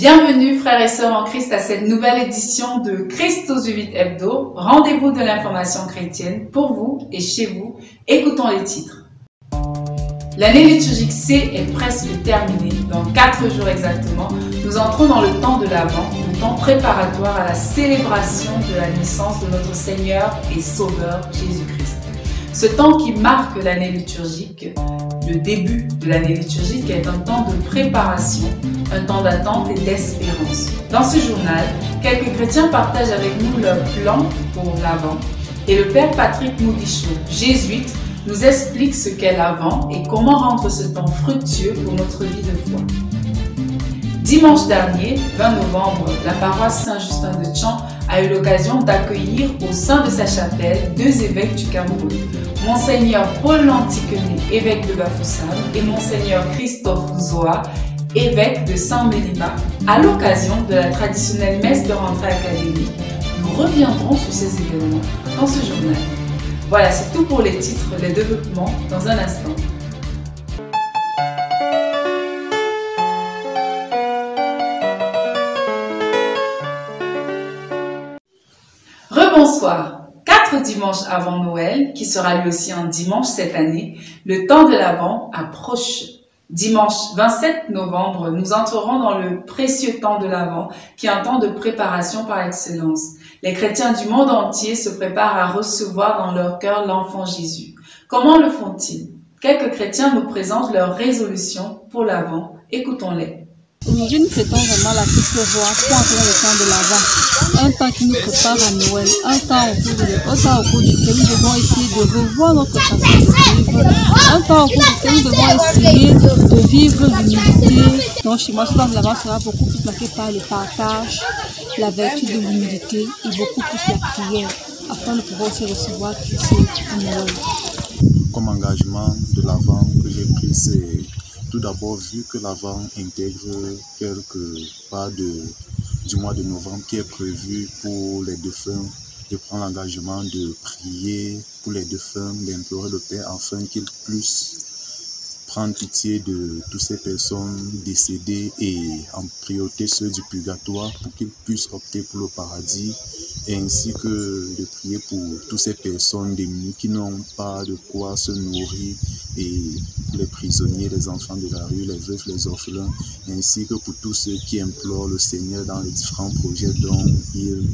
Bienvenue frères et sœurs en Christ à cette nouvelle édition de Christos Vivit Hebdo, rendez-vous de l'information chrétienne pour vous et chez vous. Écoutons les titres. L'année liturgique C est presque terminée. Dans 4 jours exactement, nous entrons dans le temps de l'Avent, le temps préparatoire à la célébration de la naissance de notre Seigneur et Sauveur Jésus-Christ. Ce temps qui marque l'année liturgique, le début de l'année liturgique est un temps de préparation, un temps d'attente et d'espérance. Dans ce journal, quelques chrétiens partagent avec nous leur plan pour l'Avent et le Père Patrick Mugisho, jésuite, nous explique ce qu'est l'Avent et comment rendre ce temps fructueux pour notre vie de foi. Dimanche dernier, 20 novembre, la paroisse Saint-Justin de Tchan a eu l'occasion d'accueillir au sein de sa chapelle 2 évêques du Cameroun, Monseigneur Paul Lantiquené, évêque de Bafoussam, et Monseigneur Christophe Zoa, évêque de Saint-Méliba. À l'occasion de la traditionnelle messe de rentrée académique, nous reviendrons sur ces événements dans ce journal. Voilà, c'est tout pour les titres, les développements dans un instant. Rebonsoir. 4 dimanches avant Noël, qui sera lui aussi un dimanche cette année, le temps de l'Avent approche. Dimanche 27 novembre, nous entrerons dans le précieux temps de l'Avent, qui est un temps de préparation par excellence. Les chrétiens du monde entier se préparent à recevoir dans leur cœur l'enfant Jésus. Comment le font-ils? Quelques chrétiens nous présentent leurs résolutions pour l'Avent. Écoutons-les. Aujourd'hui, nous fêtons vraiment la Christ roi pour entrer le temps de l'Avent. Un temps qui nous prépare à Noël, un temps au cours duquel nous devons essayer de revoir notre façon de vivre, un temps au cours duquel nous devons essayer de vivre l'humilité. Donc chez moi, ce temps de l'Avent sera beaucoup plus marqué par le partage, la vertu de l'humilité et beaucoup plus la prière, afin de pouvoir aussi recevoir Christ à Noël. Comme engagement de l'Avent que j'ai pris, c'est tout d'abord, vu que l'Avent intègre quelques pas du mois de novembre qui est prévu pour les défunts, de prendre l'engagement de prier pour les défunts, d'implorer le Père afin qu'il puisse prendre pitié de toutes ces personnes décédées et en priorité ceux du purgatoire pour qu'ils puissent opter pour le paradis, et ainsi que de prier pour toutes ces personnes démunies qui n'ont pas de quoi se nourrir, et les prisonniers, les enfants de la rue, les veufs, les orphelins, ainsi que pour tous ceux qui implorent le Seigneur dans les différents projets dont il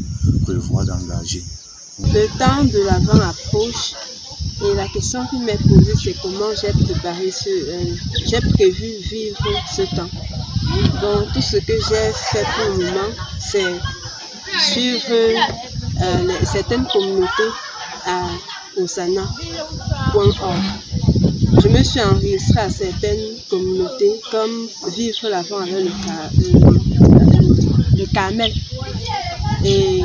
prévoit d'engager. Le temps de l'Avent approche et la question qui m'est posée, c'est comment j'ai prévu vivre ce temps. Donc tout ce que j'ai fait pour le moment, c'est suivre certaines communautés à osana.org. Je me suis enregistrée à certaines communautés comme vivre l'Avent avec le Carmel et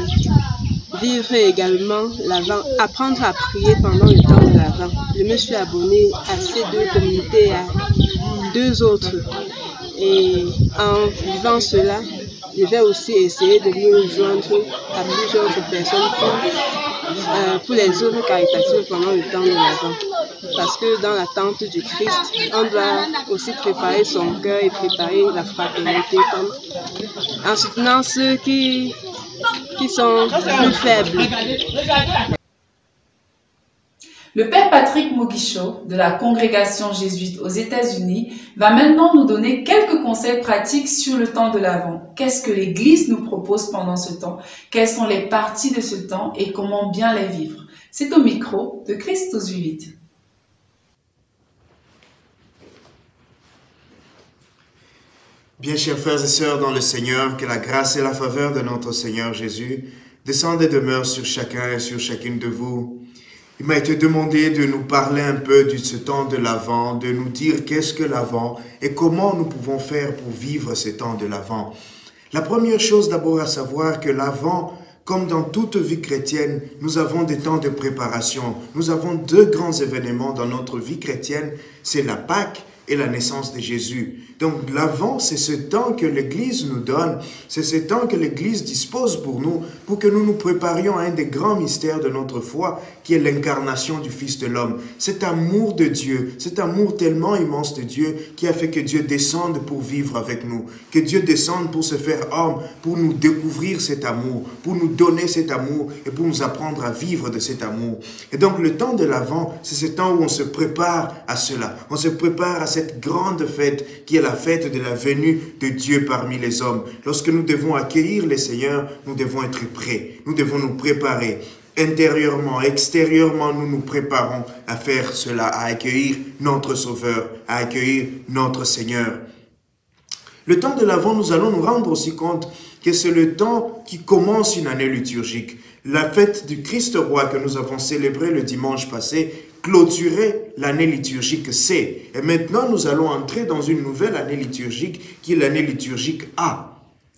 vivre également l'Avent, apprendre à prier pendant le temps de l'Avent. Je me suis abonnée à ces 2 communautés et à 2 autres. Et en vivant cela, je vais aussi essayer de me joindre à plusieurs autres personnes pour les œuvres caritatives pendant le temps de l'Avent. Parce que dans l'attente du Christ, on doit aussi préparer son cœur et préparer la fraternité en soutenant ceux qui sont plus faibles. Le Père Patrick Mugisho de la congrégation jésuite aux États-Unis va maintenant nous donner quelques conseils pratiques sur le temps de l'Avent. Qu'est-ce que l'Église nous propose pendant ce temps? Quelles sont les parties de ce temps et comment bien les vivre? C'est au micro de Christos Vivit. Bien chers frères et sœurs dans le Seigneur, que la grâce et la faveur de notre Seigneur Jésus descendent et demeurent sur chacun et sur chacune de vous. Il m'a été demandé de nous parler un peu de ce temps de l'Avent, de nous dire qu'est-ce que l'Avent et comment nous pouvons faire pour vivre ce temps de l'Avent. La première chose d'abord à savoir que l'Avent, comme dans toute vie chrétienne, nous avons des temps de préparation. Nous avons 2 grands événements dans notre vie chrétienne, c'est la Pâque et la naissance de Jésus. Donc l'Avent, c'est ce temps que l'Église nous donne, c'est ce temps que l'Église dispose pour que nous nous préparions à un des grands mystères de notre foi, qui est l'incarnation du Fils de l'homme. Cet amour de Dieu, cet amour tellement immense de Dieu, qui a fait que Dieu descende pour vivre avec nous, que Dieu descende pour se faire homme, pour nous découvrir cet amour, pour nous donner cet amour et pour nous apprendre à vivre de cet amour. Et donc le temps de l'Avent, c'est ce temps où on se prépare à cela. On se prépare à cette grande fête qui est la fête de la venue de Dieu parmi les hommes. Lorsque nous devons accueillir le Seigneur, nous devons être prêts. Nous devons nous préparer. Intérieurement, extérieurement, nous nous préparons à faire cela, à accueillir notre Sauveur, à accueillir notre Seigneur. Le temps de l'Avent, nous allons nous rendre aussi compte que c'est le temps qui commence une année liturgique. La fête du Christ roi que nous avons célébrée le dimanche passé clôturait l'année liturgique C. Et maintenant, nous allons entrer dans une nouvelle année liturgique qui est l'année liturgique A.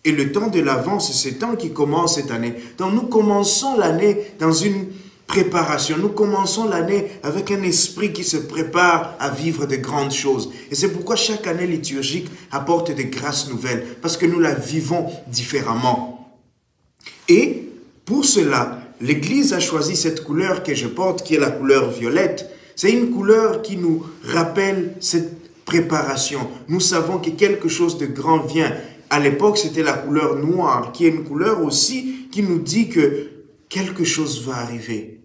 Et le temps de l'Avent, c'est ce temps qui commence cette année. Donc nous commençons l'année dans une préparation. Nous commençons l'année avec un esprit qui se prépare à vivre de grandes choses. Et c'est pourquoi chaque année liturgique apporte des grâces nouvelles, parce que nous la vivons différemment. Et pour cela, l'Église a choisi cette couleur que je porte, qui est la couleur violette. C'est une couleur qui nous rappelle cette préparation. Nous savons que quelque chose de grand vient. À l'époque, c'était la couleur noire, qui est une couleur aussi qui nous dit que quelque chose va arriver.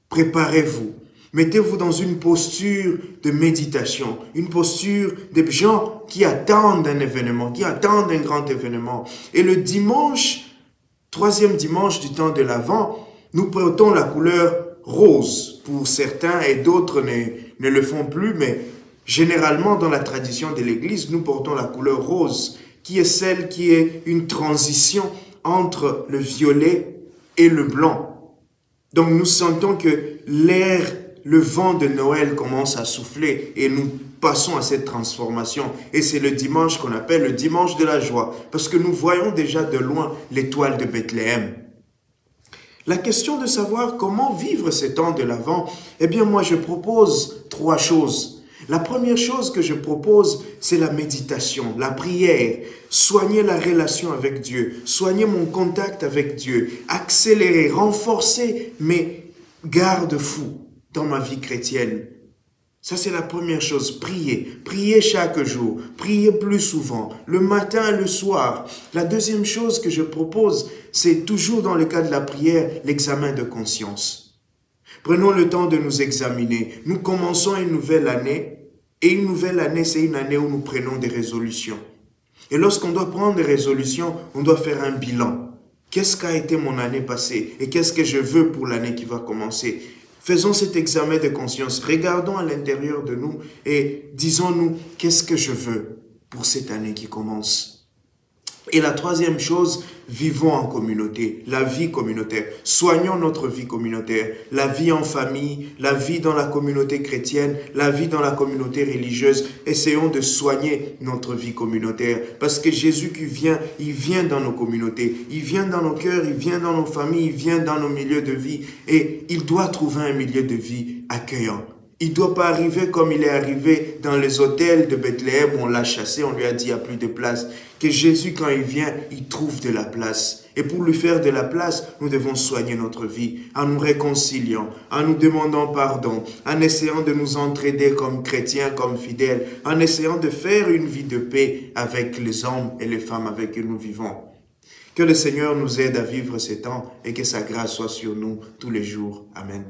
Préparez-vous. Mettez-vous dans une posture de méditation, une posture de gens qui attendent un événement, qui attendent un grand événement. Et le dimanche, troisième dimanche du temps de l'Avent, nous portons la couleur rose pour certains et d'autres ne le font plus, mais généralement dans la tradition de l'Église, nous portons la couleur rose, qui est celle qui est une transition entre le violet et le blanc. Donc nous sentons que l'air, le vent de Noël commence à souffler et nous passons à cette transformation. Et c'est le dimanche qu'on appelle le dimanche de la joie, parce que nous voyons déjà de loin l'étoile de Bethléem. La question de savoir comment vivre ces temps de l'Avent, eh bien moi je propose 3 choses. La première chose que je propose, c'est la méditation, la prière, soigner la relation avec Dieu, soigner mon contact avec Dieu, accélérer, renforcer mes garde-fous dans ma vie chrétienne. Ça, c'est la première chose, prier. Prier chaque jour, prier plus souvent, le matin et le soir. La deuxième chose que je propose, c'est toujours dans le cas de la prière, l'examen de conscience. Prenons le temps de nous examiner. Nous commençons une nouvelle année, et une nouvelle année, c'est une année où nous prenons des résolutions. Et lorsqu'on doit prendre des résolutions, on doit faire un bilan. Qu'est-ce qu'a été mon année passée et qu'est-ce que je veux pour l'année qui va commencer? Faisons cet examen de conscience, regardons à l'intérieur de nous et disons-nous qu'est-ce que je veux pour cette année qui commence. Et la troisième chose, vivons en communauté, la vie communautaire. Soignons notre vie communautaire, la vie en famille, la vie dans la communauté chrétienne, la vie dans la communauté religieuse. Essayons de soigner notre vie communautaire parce que Jésus qui vient, il vient dans nos communautés, il vient dans nos cœurs, il vient dans nos familles, il vient dans nos milieux de vie et il doit trouver un milieu de vie accueillant. Il ne doit pas arriver comme il est arrivé dans les hôtels de Bethléem où on l'a chassé, on lui a dit il n'y a plus de place. Que Jésus, quand il vient, il trouve de la place. Et pour lui faire de la place, nous devons soigner notre vie en nous réconciliant, en nous demandant pardon, en essayant de nous entraider comme chrétiens, comme fidèles, en essayant de faire une vie de paix avec les hommes et les femmes avec qui nous vivons. Que le Seigneur nous aide à vivre ces temps et que sa grâce soit sur nous tous les jours. Amen.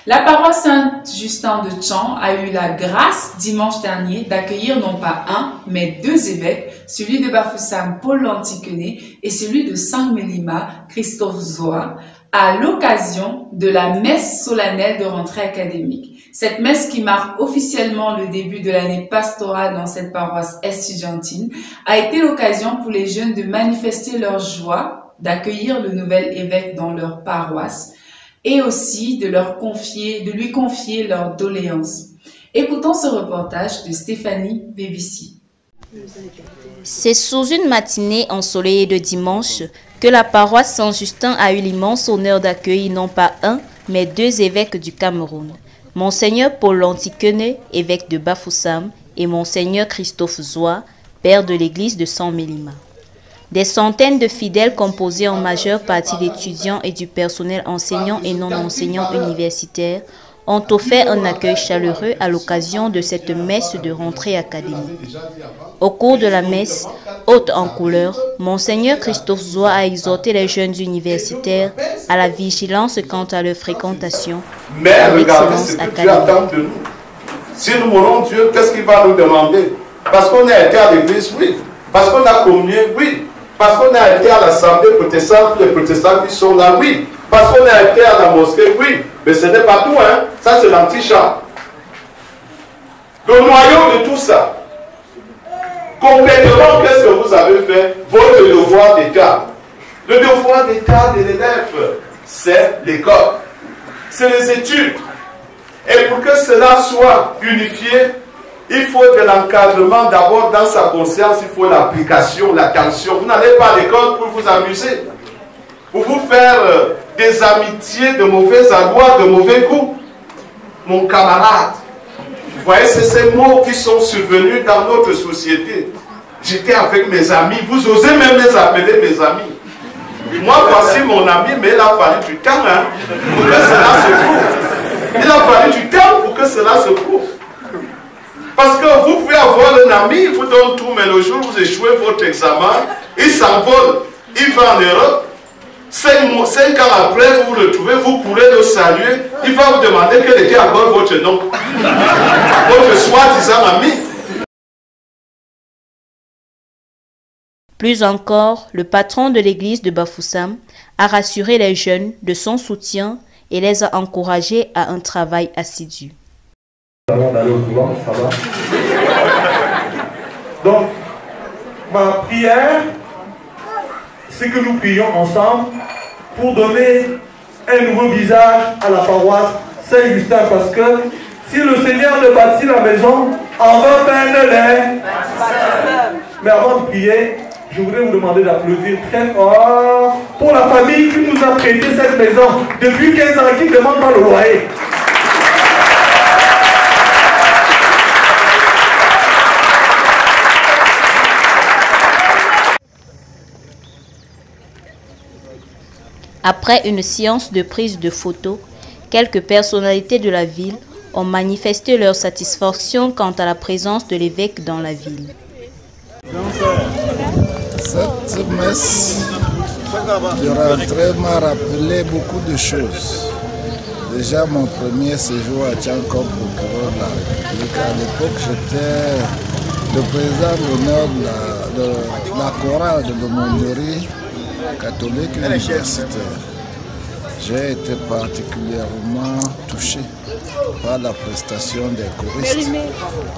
La paroisse Saint-Justin de Tchan a eu la grâce dimanche dernier d'accueillir non pas un, mais 2 évêques, celui de Bafoussam Paul Antiquené et celui de Saint-Mélima Christophe Zoa, à l'occasion de la messe solennelle de rentrée académique. Cette messe qui marque officiellement le début de l'année pastorale dans cette paroisse estudiantine a été l'occasion pour les jeunes de manifester leur joie d'accueillir le nouvel évêque dans leur paroisse et aussi de lui confier leurs doléances. Écoutons ce reportage de Stéphanie Bévissi. C'est sous une matinée ensoleillée de dimanche que la paroisse Saint-Justin a eu l'immense honneur d'accueillir non pas un, mais 2 évêques du Cameroun. Monseigneur Paul Lantikene, évêque de Bafoussam, et Monseigneur Christophe Zoua, père de l'église de San Mélima. Des centaines de fidèles composés en majeure partie d'étudiants et du personnel enseignant et non enseignant universitaire ont offert un accueil chaleureux à l'occasion de cette messe de rentrée académique. Au cours de la messe, haute en couleur, Monseigneur Christophe Zoua a exhorté les jeunes universitaires à la vigilance quant à leur fréquentation mais regardez ce que Dieu attend de nous. Si nous mourons Dieu, qu'est-ce qu'il va nous demander? Parce qu'on a été à l'église, oui. Parce qu'on a communié, oui. Parce qu'on a été à l'assemblée protestante, les protestants qui sont là, oui. Parce qu'on a été à la mosquée, oui. Mais ce n'est pas tout, hein. Ça, c'est l'antichambre. Le noyau de tout ça. Concrètement, qu'est-ce que vous avez fait? Votre devoir d'État. Le devoir d'État de l'élève, c'est l'école. C'est les études. Et pour que cela soit unifié, il faut de l'encadrement d'abord dans sa conscience, il faut l'application, l'attention. Vous n'allez pas à l'école pour vous amuser, pour vous faire des amitiés de mauvais aloi, de mauvais goût. Mon camarade, vous voyez, c'est ces mots qui sont survenus dans notre société. J'étais avec mes amis, vous osez même les appeler mes amis. Moi, voici mon ami, mais il a fallu du temps hein, pour que cela se prouve. Il a fallu du temps pour que cela se prouve. Parce que vous pouvez avoir un ami, il vous donne tout, mais le jour où vous échouez votre examen, il s'envole, il va en Europe. 5 ans après, vous le trouvez, vous courez le saluer, il va vous demander quel était encore votre nom. Votre soi-disant ami. Plus encore, le patron de l'église de Bafoussam a rassuré les jeunes de son soutien et les a encouragés à un travail assidu. Avant d'aller au couvent, ça va. Donc, ma prière, c'est que nous prions ensemble pour donner un nouveau visage à la paroisse Saint-Justin, parce que si le Seigneur ne bâtit la maison, en vain peine les. Mais avant de prier, je voudrais vous demander d'applaudir très fort pour la famille qui nous a prêté cette maison depuis 15 ans, qui ne demande pas le loyer. Après une séance de prise de photos, quelques personnalités de la ville ont manifesté leur satisfaction quant à la présence de l'évêque dans la ville. Cette messe de rentrée m'a rappelé beaucoup de choses. Déjà mon premier séjour à Tchang comme procureur de la République. À l'époque, j'étais le président d'honneur de la chorale de l'aumônerie catholique universitaire. J'ai été particulièrement touché par la prestation des choristes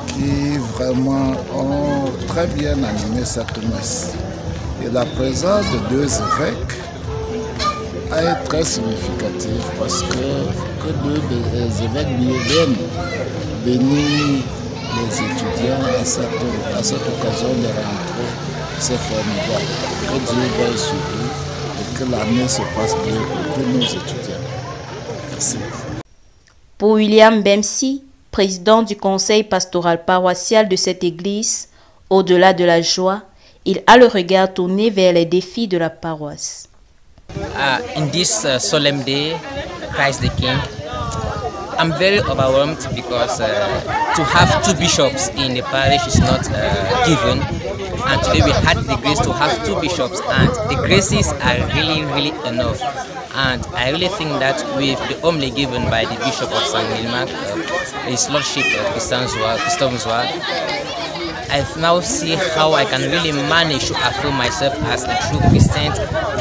qui vraiment ont très bien animé cette messe. Et la présence de 2 évêques a été très significative parce que 2 des évêques viennent bénir les étudiants à cette occasion de rentrée. C'est formidable. Que Dieu veille sur eux et que l'année se passe bien pour tous nos étudiants. Merci. Pour William Bemsi, président du conseil pastoral paroissial de cette église, au-delà de la joie, il a le regard tourné vers les défis de la paroisse. In this solemn day, Christ the King, I'm very overwhelmed because to have 2 bishops in the parish is not given. And today we had the grace to have 2 bishops, and the graces are really enough. And I really think that with the homily given by the Bishop of San Mélima, His Lordship Christophe Zoua, I now see how I can really manage to affirm myself as a true Christian,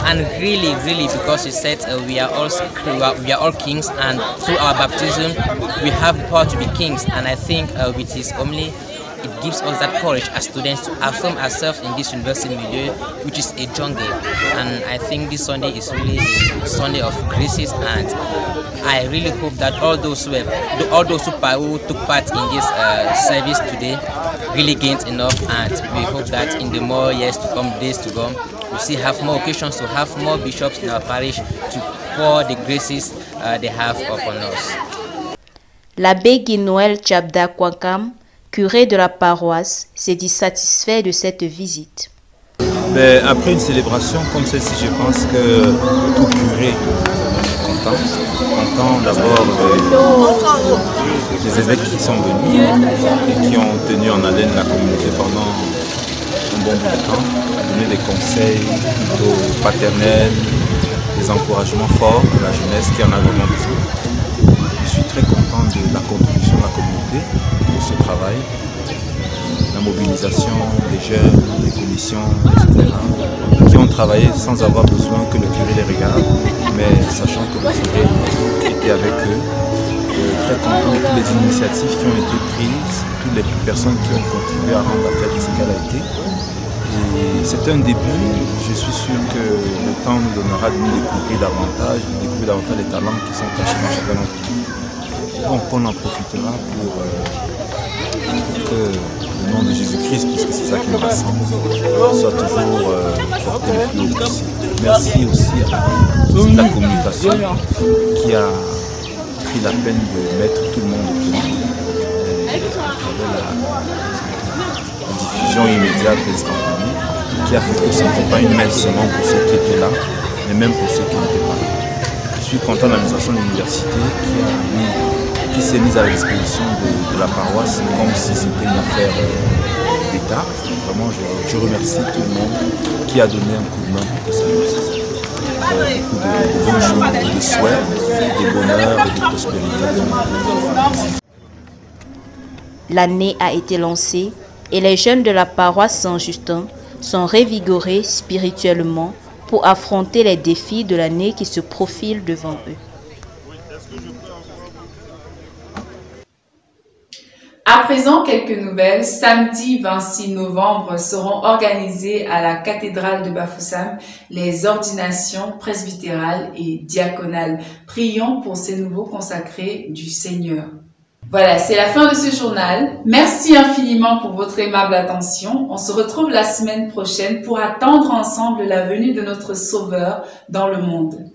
and really because he said we are all kings, and through our baptism we have the power to be kings. And I think with his homily, it gives us that courage as students to affirm ourselves in this university milieu, which is a jungle. And I think this Sunday is really a Sunday of graces, and I really hope that all those who took part in this service today really gained enough, and we hope that in the more years to come, days to come, we'll see have more occasions to have more bishops in our parish to pour the graces they have upon us. L'abbé Guy-Noël Tchabda Kwankam, curé de la paroisse, s'est dit satisfait de cette visite. Mais après une célébration comme celle-ci, je pense que tout curé est content d'abord des évêques qui sont venus et qui ont tenu en haleine la communauté pendant un bon bout de temps, donner des conseils plutôt paternels, des encouragements forts à la jeunesse qui en a vraiment besoin. Je suis très content de la contribution de la communauté pour ce travail. La mobilisation des jeunes, des commissions, etc., qui ont travaillé sans avoir besoin que le curé les regarde, mais sachant que le curé était avec eux. Très content de toutes les initiatives qui ont été prises, toutes les personnes qui ont contribué à rendre la fête ce qu'elle a été. Et c'est un début, je suis sûr que le temps nous donnera de nous découvrir davantage les talents qui sont cachés dans chacun d'entre nous. Donc on en profitera pour que le nom de Jésus-Christ, puisque c'est ça qui nous rassemble, soit toujours porté le plus haut possible. Merci aussi à la communication qui a pris la peine de mettre tout le monde au courant à travers la diffusion immédiate et instantanée qui a fait que ce n'était pas une messe seulement pour ceux qui étaient là, mais même pour ceux qui n'étaient pas là. Je suis content de l'administration de l'université qui s'est mise à la disposition de la paroisse comme si c'était une affaire d'État. Vraiment, je remercie tout le monde qui a donné un coup de main pour que ça réussisse. Beaucoup de bonnes choses, de souhaits, de bonheur et de prospérité. L'année a été lancée et les jeunes de la paroisse Saint-Justin sont révigorés spirituellement pour affronter les défis de l'année qui se profile devant eux. À présent, quelques nouvelles. Samedi 26 novembre seront organisées à la cathédrale de Bafoussam les ordinations presbytérales et diaconales. Prions pour ces nouveaux consacrés du Seigneur. Voilà, c'est la fin de ce journal. Merci infiniment pour votre aimable attention. On se retrouve la semaine prochaine pour attendre ensemble la venue de notre Sauveur dans le monde.